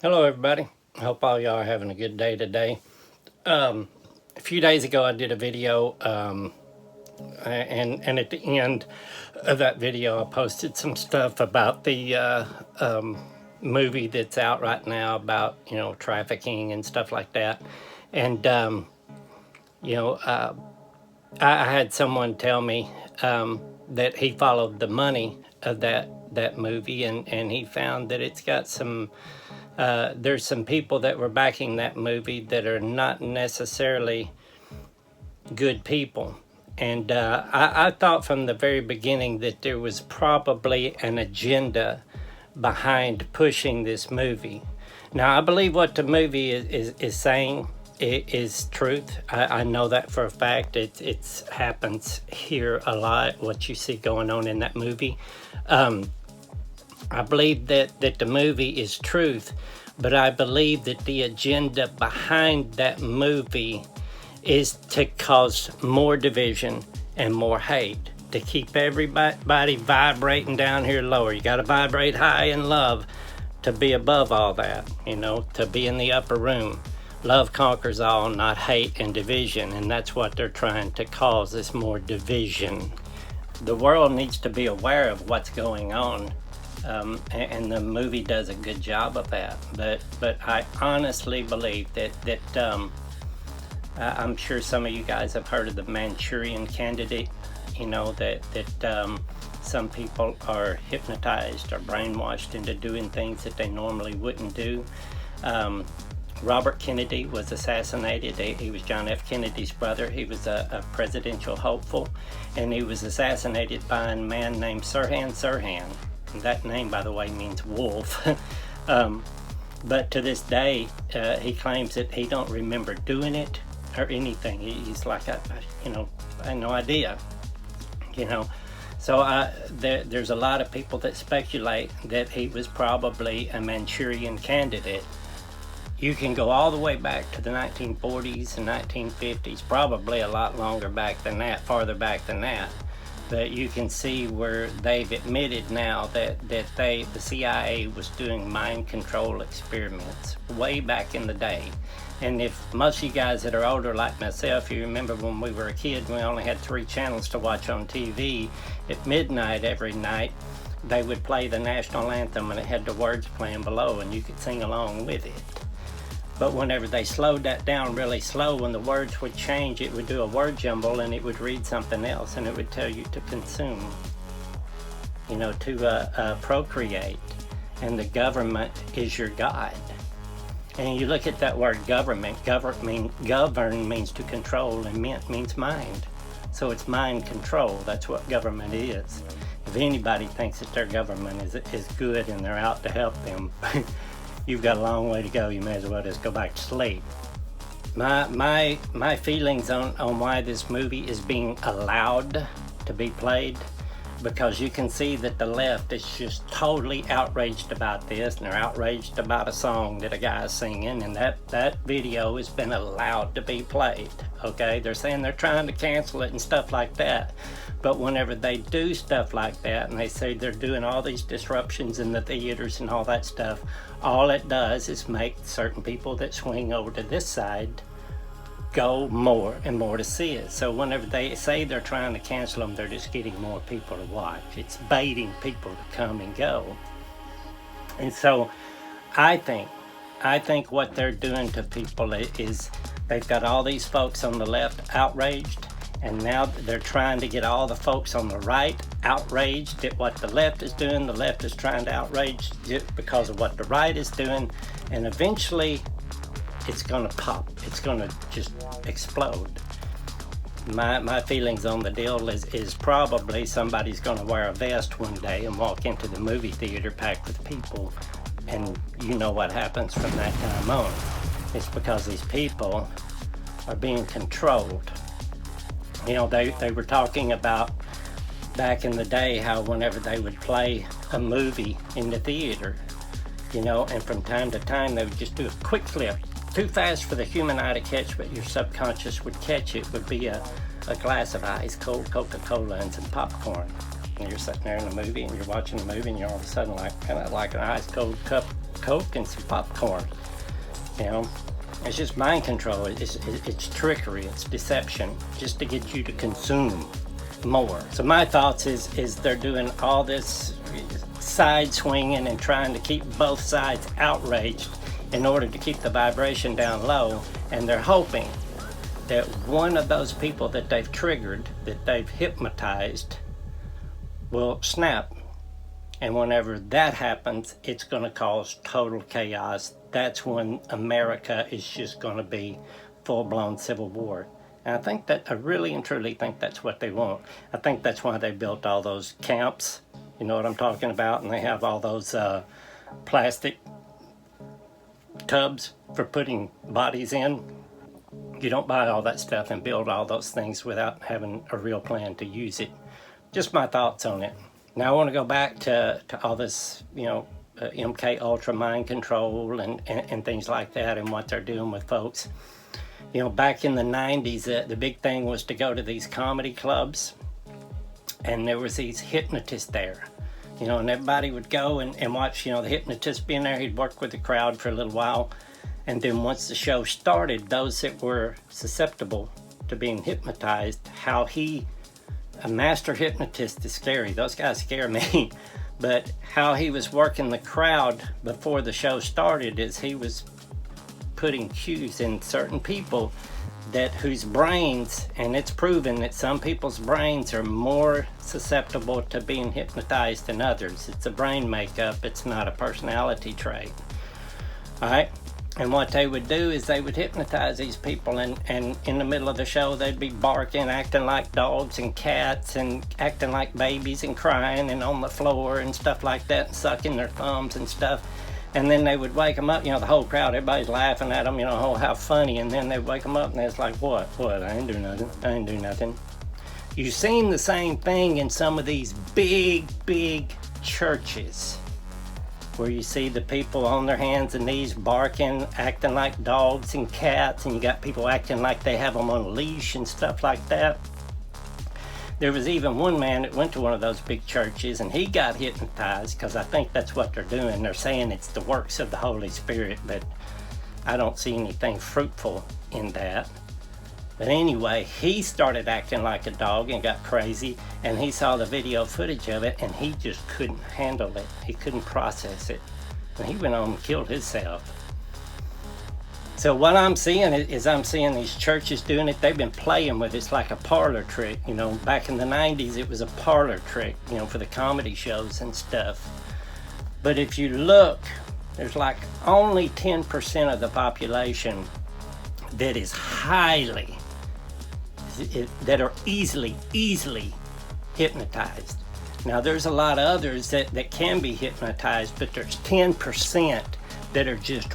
Hello, everybody. I hope all y'all are having a good day today. A few days ago, I did a video, and at the end of that video, I posted some stuff about the movie that's out right now about trafficking and stuff like that. And you know, I had someone tell me that he followed the money of that movie, and he found that it's got some. There's some people that were backing that movie that are not necessarily good people. And I thought from the very beginning that there was probably an agenda behind pushing this movie. Now, I believe what the movie is saying is truth. I know that for a fact. It happens here a lot, what you see going on in that movie. I believe that the movie is truth, but I believe that the agenda behind that movie is to cause more division and more hate, to keep everybody vibrating down here lower. You got to vibrate high in love to be above all that, to be in the upper room. Love conquers all, not hate and division, and that's what they're trying to cause, is more division. The world needs to be aware of what's going on. And the movie does a good job of that, but I honestly believe that I'm sure some of you guys have heard of the Manchurian Candidate. That some people are hypnotized or brainwashed into doing things that they normally wouldn't do. Robert Kennedy was assassinated. He was John F. Kennedy's brother. He was a presidential hopeful, and he was assassinated by a man named Sirhan Sirhan. That name, by the way, means wolf. But to this day, he claims that he don't remember doing it or anything. He's like, I had no idea. So there's a lot of people that speculate that he was probably a Manchurian Candidate. You can go all the way back to the 1940s and 1950s, probably a lot longer back than that, farther back than that. But you can see where they've admitted now that the CIA was doing mind control experiments way back in the day. And if most of you guys that are older like myself, you remember when we were a kid, we only had 3 channels to watch on TV. At midnight every night, they would play the national anthem, and it had the words playing below, and you could sing along with it. But whenever they slowed that down really slow, when the words would change, it would do a word jumble and it would read something else, and it would tell you to consume, to procreate. And the government is your God. And you look at that word government, govern means to control, and ment means mind. So it's mind control. That's what government is. If anybody thinks that their government is good and they're out to help them, you've got a long way to go. You may as well just go back to sleep. My feelings on why this movie is being allowed to be played, because you can see that the left is just totally outraged about this, and they're outraged about a song that a guy is singing, and that video has been allowed to be played. Okay, they're saying they're trying to cancel it and stuff like that. But whenever they do stuff like that, and they say they're doing all these disruptions in the theaters and all that stuff, all it does is make certain people that swing over to this side go more and more to see it. So whenever they say they're trying to cancel them, they're just getting more people to watch. It's baiting people to come and go. And so I think what they're doing to people is they've got all these folks on the left outraged, and now they're trying to get all the folks on the right outraged at what the left is doing. The left is trying to outrage it because of what the right is doing, and eventually it's going to pop. It's going to just explode. My feelings on the deal is probably somebody's going to wear a vest one day and walk into the movie theater packed with people, and you know what happens from that time on. It's because these people are being controlled. They were talking about back in the day how whenever they would play a movie in the theater, and from time to time they would just do a quick flip, too fast for the human eye to catch, but your subconscious would catch it, would be a glass of ice cold Coca-Cola and some popcorn. And you're sitting there in the movie and you're watching the movie, and you're all of a sudden like an ice cold cup Coke and some popcorn. You know, it's just mind control. It's trickery. It's deception, just to get you to consume more. So my thoughts is they're doing all this side swinging and trying to keep both sides outraged in order to keep the vibration down low, and they're hoping that one of those people that they've triggered, that they've hypnotized, will snap. And whenever that happens, it's going to cause total chaos. That's when America is just going to be full-blown civil war. And I really and truly think that's what they want. I think that's why they built all those camps. You know what I'm talking about? And they have all those plastic tubs for putting bodies in. You don't buy all that stuff and build all those things without having a real plan to use it. Just my thoughts on it. Now I want to go back to all this, MK Ultra mind control and things like that, and what they're doing with folks. Back in the 90s, the big thing was to go to these comedy clubs, and there was these hypnotists there. And everybody would go and watch, the hypnotist being there. He'd work with the crowd for a little while. And then once the show started, those that were susceptible to being hypnotized, a master hypnotist is scary. Those guys scare me. But how he was working the crowd before the show started is he was putting cues in certain people whose brains, and it's proven that some people's brains are more susceptible to being hypnotized than others. It's a brain makeup, it's not a personality trait. All right? And what they would do is they would hypnotize these people, and in the middle of the show they'd be barking, acting like dogs and cats, and acting like babies and crying and on the floor and stuff like that, and sucking their thumbs and stuff. And then they would wake them up, the whole crowd, everybody's laughing at them, oh, how funny. And then they'd wake them up and it's like, what? I ain't do nothing. You've seen the same thing in some of these big churches, where you see the people on their hands and knees barking, acting like dogs and cats, and you got people acting like they have them on a leash and stuff like that. There was even one man that went to one of those big churches, and he got hypnotized, because I think that's what they're doing. They're saying it's the works of the Holy Spirit, but I don't see anything fruitful in that. But anyway, he started acting like a dog and got crazy, and he saw the video footage of it, and he just couldn't handle it. He couldn't process it. And he went on and killed himself. So what I'm seeing is I'm seeing these churches doing it. They've been playing with it. It's like a parlor trick. Back in the 90s, it was a parlor trick, for the comedy shows and stuff. But if you look, there's like only 10% of the population that is that are easily hypnotized. Now there's a lot of others that can be hypnotized, but there's 10% that are just,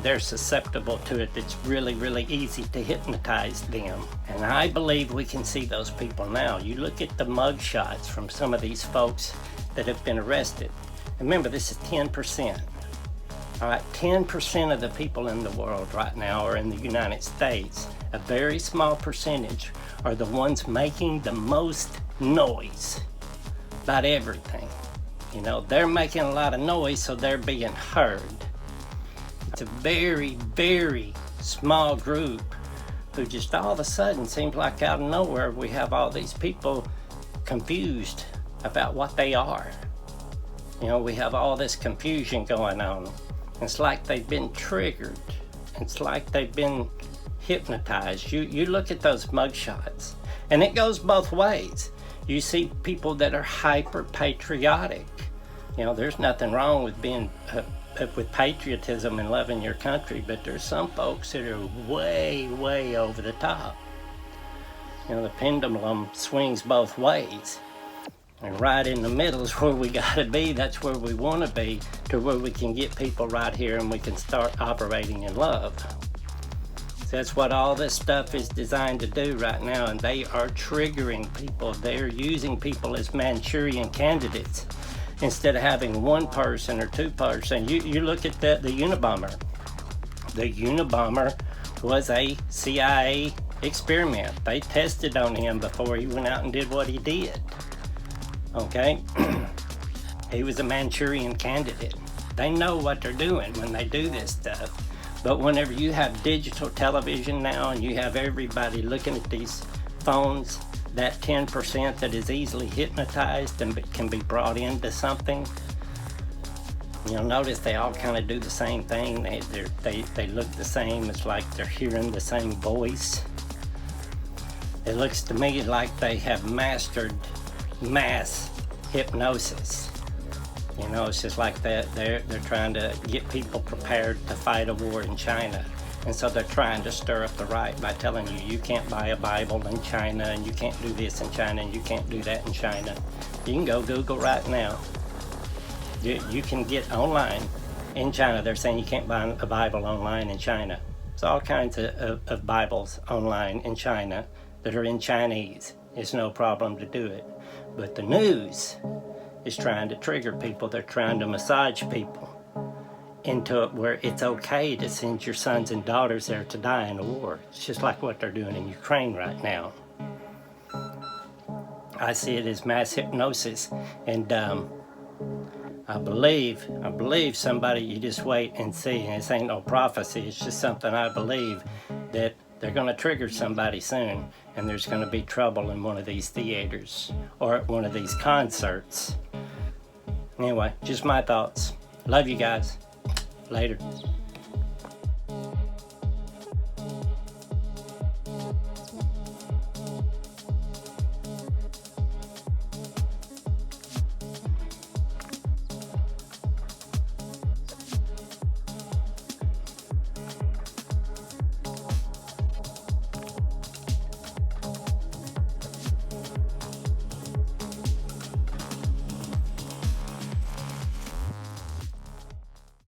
they're susceptible to it. It's really easy to hypnotize them. And I believe we can see those people now. You look at the mug shots from some of these folks that have been arrested. Remember, this is 10%. All right, 10% of the people in the world right now are in the United States. A very small percentage are the ones making the most noise about everything. They're making a lot of noise, so they're being heard. It's a very small group who just all of a sudden seems like out of nowhere we have all these people confused about what they are. We have all this confusion going on. It's like they've been triggered. It's like they've been hypnotized. You look at those mugshots, and it goes both ways. You see people that are hyper patriotic. There's nothing wrong with being with patriotism and loving your country, but there's some folks that are way over the top. The pendulum swings both ways. And right in the middle is where we gotta be. That's where we wanna be, to where we can get people right here and we can start operating in love. So that's what all this stuff is designed to do right now, and they are triggering people. They're using people as Manchurian candidates instead of having one person or two person. You look at the Unabomber. The Unabomber was a CIA experiment. They tested on him before he went out and did what he did. Okay? He was a Manchurian candidate. They know what they're doing when they do this stuff. But whenever you have digital television now and you have everybody looking at these phones, that 10% that is easily hypnotized and can be brought into something, you'll notice they all kind of do the same thing. They look the same. It's like they're hearing the same voice. It looks to me like they have mastered mass hypnosis. You know, it's just like that. They're trying to get people prepared to fight a war in China. And so they're trying to stir up the right by telling you, you can't buy a Bible in China, and you can't do this in China, and you can't do that in China. You can go Google right now. You can get online in China. They're saying you can't buy a Bible online in China. There's all kinds of Bibles online in China that are in Chinese. It's no problem to do it. But the news is trying to trigger people. They're trying to massage people into it where it's okay to send your sons and daughters there to die in a war. It's just like what they're doing in Ukraine right now. I see it as mass hypnosis, and I believe somebody, you just wait and see, and this ain't no prophecy, it's just something I believe, that they're going to trigger somebody soon, and there's going to be trouble in one of these theaters or at one of these concerts. Anyway, just my thoughts. Love you guys. Later.